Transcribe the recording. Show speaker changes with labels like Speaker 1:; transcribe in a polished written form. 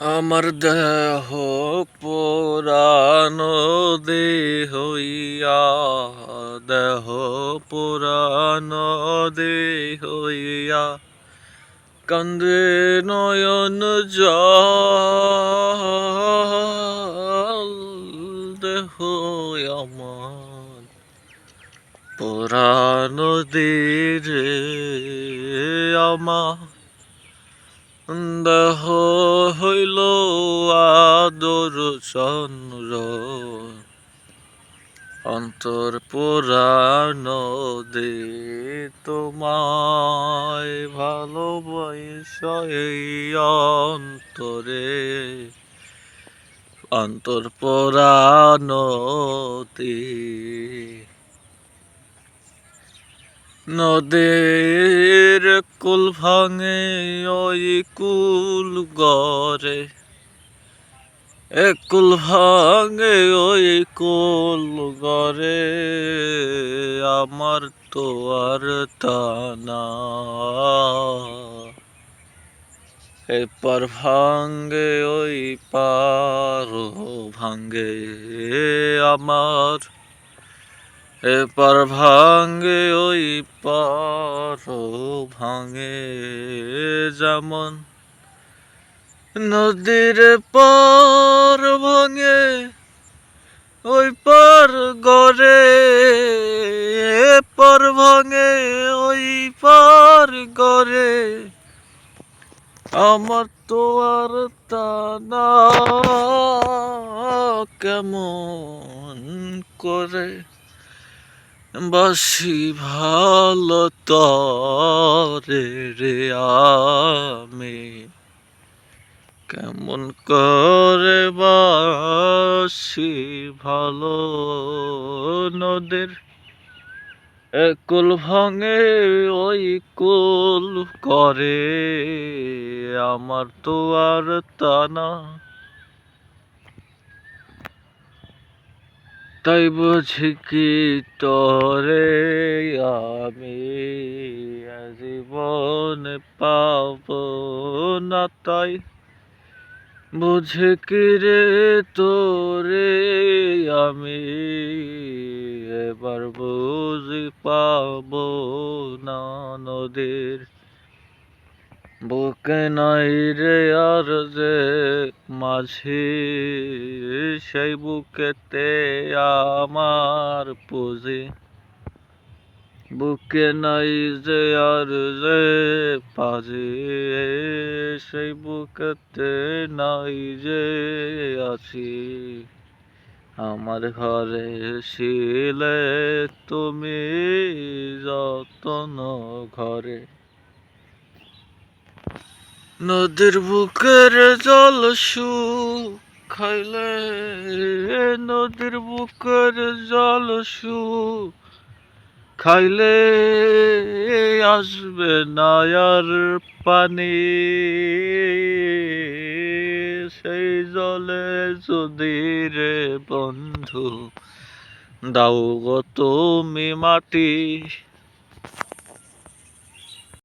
Speaker 1: আমার দেহ পুরানো দেহইয়া, দেহ পুরানো দেহইয়া, কান্দে নয়ন জল। দেহ আমার পুরানো রে আমার, দেহ হইল আদর চন্দ্র, অন্তর পুরানো দে তোমায় ভালোবাসা এই অন্তরে, অন্তর পুরানো দে। নদীর কুল ভাঙে ওই কুল গড়ে, কুল ভাঙে ওই কুল গড়ে, আমার তো আর টানা। এপার ভাঙ্গে ওই পার ভাঙ্গে আমার, এপার ভাঙ্গে ওই পার ভাঙ্গে, যেমন নদীর পার ভাঙে ওই পার গড়ে, পার ভাঙে ওই পার গড়ে, আমার তো আর তা না। কেমন করে বাসি ভালো তরে রে আমি, কেমন করে বাসি ভালো। নদীর কুল ভাঙে ওই কুল করে, আমার তো আর তা না। তাই বুঝি কি তরে আমি জীবন পাব না, তাই বুঝি কি রে তোরে আমি এবার বুঝি পাব না। নদীর বুকে নাই রে আর যে মাঝি, সেই বুকেতে আমার পুঁজি, বুকে নাই যে আর যে পাজি, সেই বুকেতে নাই যে আছি। আমার ঘরে ছিলে তুমি যতন ঘরে, নদীর বুকের জল শুকাইলে, নদীর বুকের জল শুকাইলে আসবে না আর পানি। সেই জলে যদি রে বন্ধু দাও গো তুমি মাটি,